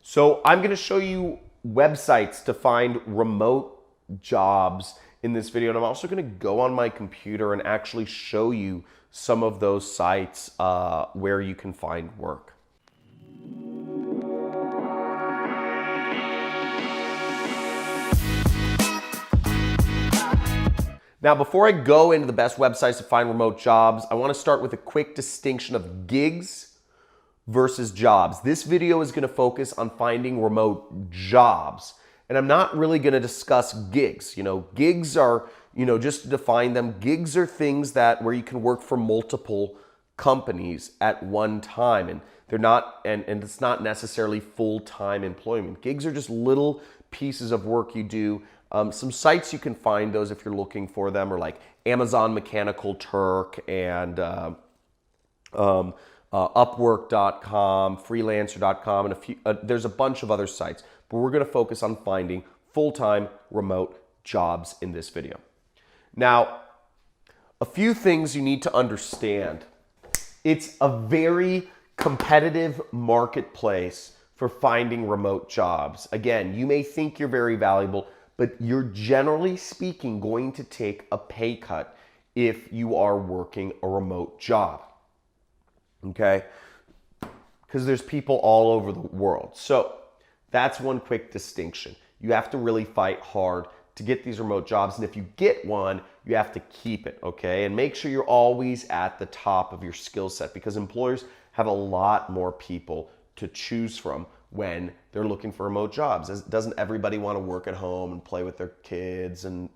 So I'm going to show you websites to find remote jobs in this video, and I'm also going to go on my computer and actually show you some of those sites where you can find work. Now, before I go into the best websites to find remote jobs, I want to start with a quick distinction of gigs versus jobs. This video is going to focus on finding remote jobs. And I'm not really going to discuss gigs. Gigs are, just to define them, gigs are things where you can work for multiple companies at one time. And they're not, and it's not necessarily full-time employment. Gigs are just little pieces of work you do. Some sites you can find those if you're looking for them are like Amazon Mechanical Turk and Upwork.com, Freelancer.com, and there's a bunch of other sites. But we're going to focus on finding full-time remote jobs in this video. Now, a few things you need to understand. It's a very competitive marketplace for finding remote jobs. Again, you may think you're very valuable, but you're generally speaking going to take a pay cut if you are working a remote job. Okay? Because there's people all over the world. So that's one quick distinction. You have to really fight hard to get these remote jobs. And if you get one, you have to keep it, okay? And make sure you're always at the top of your skill set, because employers have a lot more people to choose from when they're looking for remote jobs. Doesn't everybody want to work at home and play with their kids and,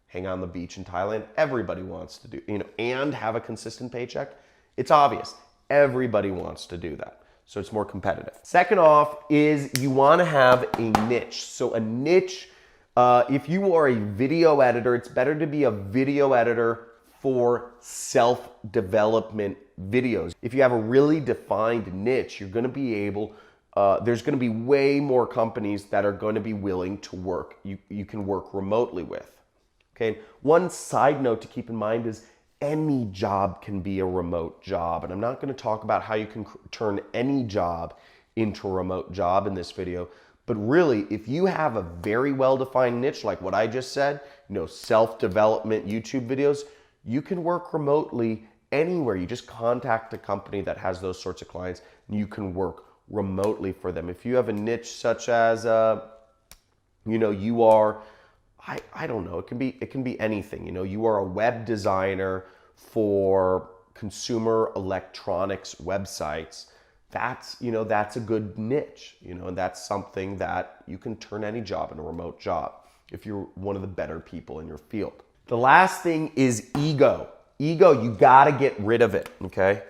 hang out on the beach in Thailand? Everybody wants to do, and have a consistent paycheck. It's obvious. Everybody wants to do that. So it's more competitive. Second off is you want to have a niche. So a niche, if you are a video editor, it's better to be a video editor for self-development videos. If you have a really defined niche, you're going to be able, there's going to be way more companies that are going to be willing to work. You can work remotely with. Okay. One side note to keep in mind is any job can be a remote job. And I'm not going to talk about how you can turn any job into a remote job in this video. But really, if you have a very well-defined niche, like what I just said, self-development YouTube videos, you can work remotely anywhere. You just contact a company that has those sorts of clients and you can work remotely for them. If you have a niche such as, you are, I don't know, it can be anything. You are a web designer for consumer electronics websites. That's a good niche, and that's something that you can turn any job into a remote job if you're one of the better people in your field. The last thing is ego. Ego, you gotta get rid of it, okay?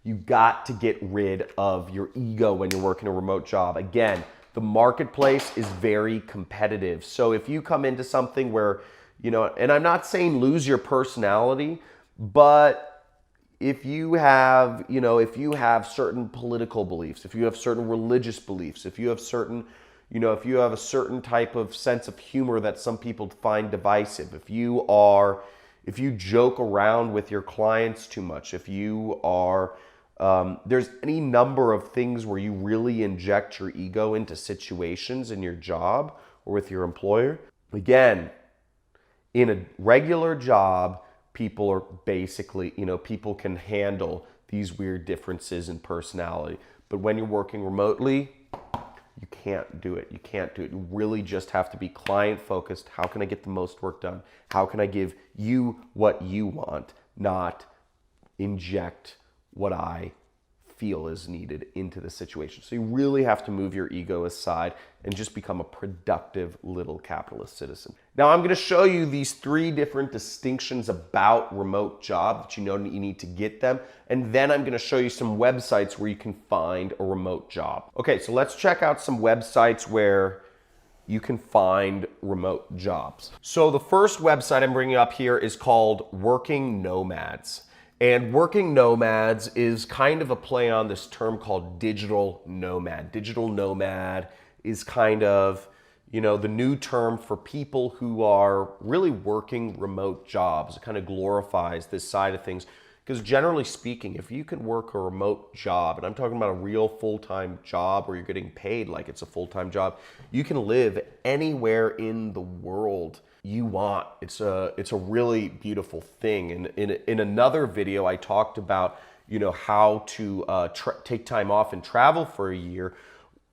You got to get rid of your ego when you're working a remote job. Again, the marketplace is very competitive. So if you come into something where, and I'm not saying lose your personality, but if you have certain political beliefs, if you have certain religious beliefs, if you have certain, if you have a certain type of sense of humor that some people find divisive, if you joke around with your clients too much, if you are, there's any number of things where you really inject your ego into situations in your job or with your employer. Again, in a regular job, people are basically, people can handle these weird differences in personality. But when you're working remotely, you can't do it. You can't do it. You really just have to be client focused. How can I get the most work done? How can I give you what you want, not inject what I feel is needed into the situation. So you really have to move your ego aside and just become a productive little capitalist citizen. Now I'm going to show you these 3 different distinctions about remote jobs that you need to get them. And then I'm going to show you some websites where you can find a remote job. Okay, so let's check out some websites where you can find remote jobs. So the first website I'm bringing up here is called Working Nomads. And Working Nomads is kind of a play on this term called digital nomad. Digital nomad is kind of, the new term for people who are really working remote jobs. It kind of glorifies this side of things. Because generally speaking, if you can work a remote job, and I'm talking about a real full-time job where you're getting paid like it's a full-time job, you can live anywhere in the world you want. It's a really beautiful thing. And in another video, I talked about, you know, how to take time off and travel for a year.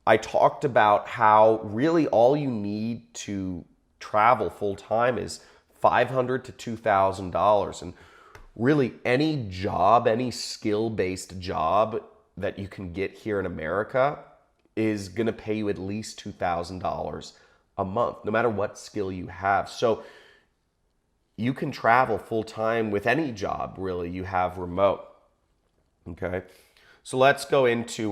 I talked about how really all you need to travel full-time is $500 to $2,000. And really any job, any skill-based job that you can get here in America is going to pay you at least $2,000 a month, no matter what skill you have. So you can travel full-time with any job, really, you have remote. Okay, so let's go into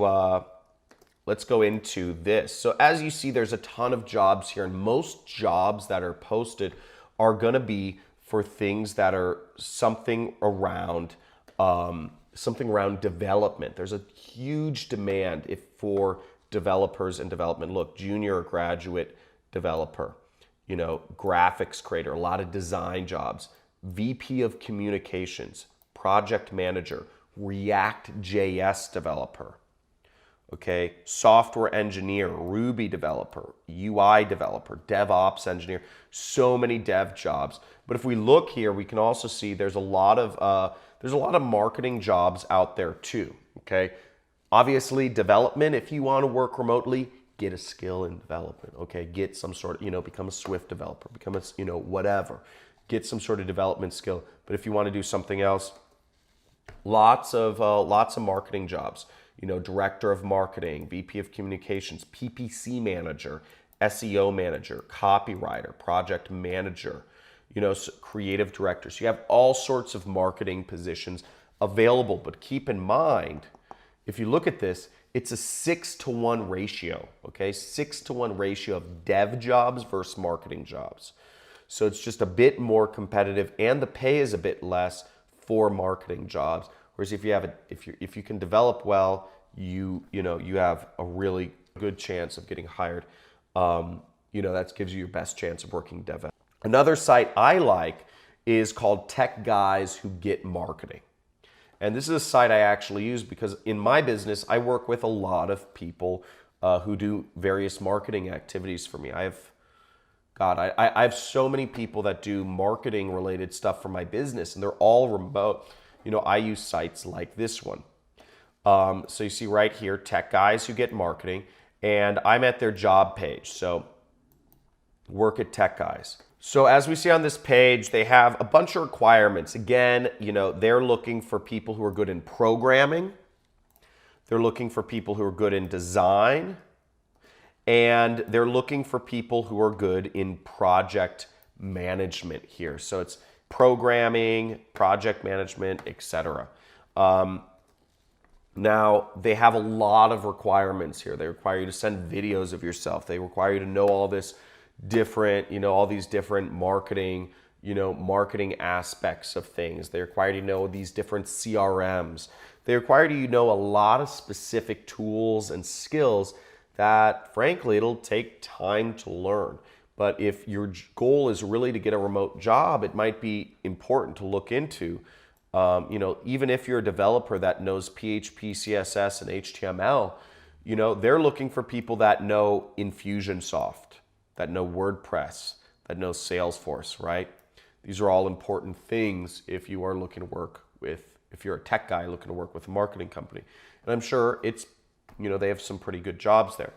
this. So as you see, there's a ton of jobs here, and most jobs that are posted are going to be for things that are something around development. There's a huge demand for developers and development. Look, junior or graduate developer, you know, graphics creator, a lot of design jobs, VP of communications, project manager, React JS developer, okay, software engineer, Ruby developer, UI developer, DevOps engineer, so many dev jobs. But if we look here, we can also see there's a lot of marketing jobs out there too, okay? Obviously, development, if you want to work remotely, get a skill in development, okay? Get some sort of, you know, become a Swift developer, become a, you know, whatever. Get some sort of development skill. But if you want to do something else, lots of marketing jobs. You know, director of marketing, VP of communications, PPC manager, SEO manager, copywriter, project manager, you know, creative director. So you have all sorts of marketing positions available. But keep in mind, if you look at this, it's a 6-to-1 ratio, okay? 6-to-1 ratio of dev jobs versus marketing jobs. So it's just a bit more competitive, and the pay is a bit less for marketing jobs. Whereas if you can develop well, you have a really good chance of getting hired. You know, that gives you your best chance of working dev. Another site I like is called Tech Guys Who Get Marketing. And this is a site I actually use because in my business, I work with a lot of people who do various marketing activities for me. I have so many people that do marketing related stuff for my business, and they're all remote. You know, I use sites like this one. So you see right here, Tech Guys Who Get Marketing, and I'm at their job page. So work at Tech Guys. So as we see on this page, they have a bunch of requirements. Again, you know, they're looking for people who are good in programming. They're looking for people who are good in design. And they're looking for people who are good in project management here. So it's programming, project management, etc. Now, they have a lot of requirements here. They require you to send videos of yourself. They require you to know all this different, you know, all these different marketing aspects of things. They require you to know these different CRMs. They require you to know a lot of specific tools and skills that, frankly, it'll take time to learn. But if your goal is really to get a remote job, it might be important to look into, you know, even if you're a developer that knows PHP, CSS, and HTML, you know, they're looking for people that know Infusionsoft, that know WordPress, that know Salesforce, right? These are all important things if you are looking to work with, if you're a tech guy looking to work with a marketing company. And I'm sure it's, you know, they have some pretty good jobs there.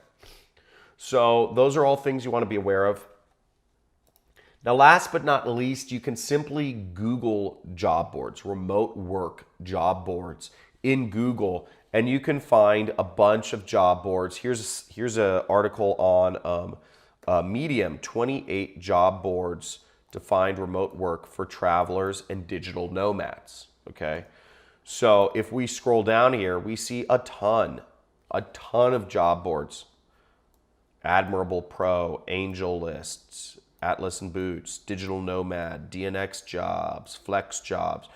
So those are all things you want to be aware of. Now, last but not least, you can simply Google job boards, remote work job boards in Google, and you can find a bunch of job boards. Here's an article on Medium, 28 job boards to find remote work for travelers and digital nomads, okay? So if we scroll down here, we see a ton of job boards. Admirable Pro, Angel Lists, Atlas and Boots, Digital Nomad, DNX Jobs, Flex Jobs.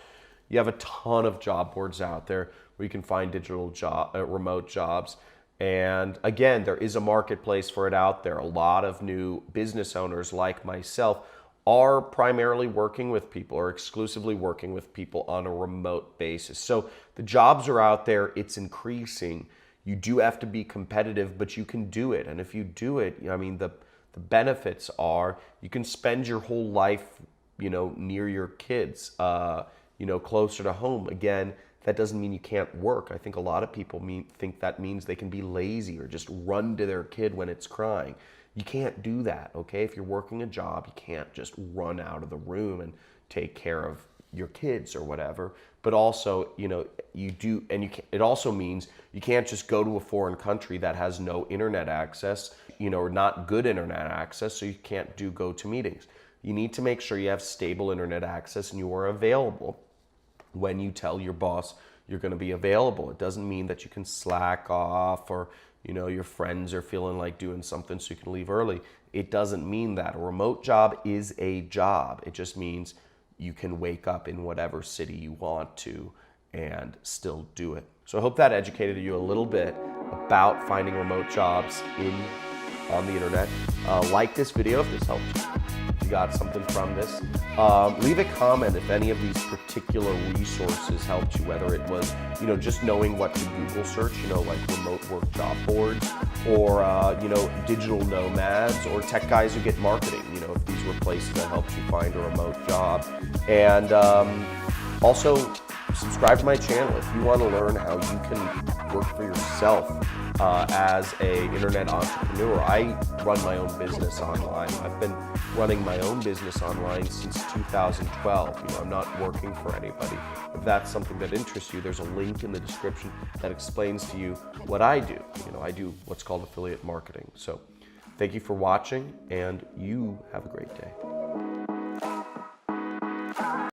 You have a ton of job boards out there where you can find remote jobs. And again, there is a marketplace for it out there. A lot of new business owners like myself are primarily working with people or exclusively working with people on a remote basis. So the jobs are out there, it's increasing. You do have to be competitive, but you can do it. And if you do it, I mean, the benefits are you can spend your whole life, near your kids, closer to home. Again, that doesn't mean you can't work. I think a lot of people think that means they can be lazy or just run to their kid when it's crying. You can't do that, okay? If you're working a job, you can't just run out of the room and take care of your kids or whatever. But also, you do, and it also means you can't just go to a foreign country that has no internet access, or not good internet access, so you can't do GoToMeetings. You need to make sure you have stable internet access and you are available when you tell your boss you're going to be available. It doesn't mean that you can slack off or your friends are feeling like doing something so you can leave early. It doesn't mean that. A remote job is a job. It just means you can wake up in whatever city you want to and still do it. So I hope that educated you a little bit about finding remote jobs on the internet. Like this video if this helped you. If you got something from this. Leave a comment if any of these particular resources helped you, whether it was, just knowing what to Google search, like remote work job boards, or, digital nomads, or tech guys who get marketing, if these were places that helped you find a remote job. And also, subscribe to my channel if you want to learn how you can work for yourself as an internet entrepreneur. I run my own business online. I've been running my own business online since 2012. I'm not working for anybody. If that's something that interests you, there's a link in the description that explains to you what I do. I do what's called affiliate marketing. So thank you for watching, and you have a great day.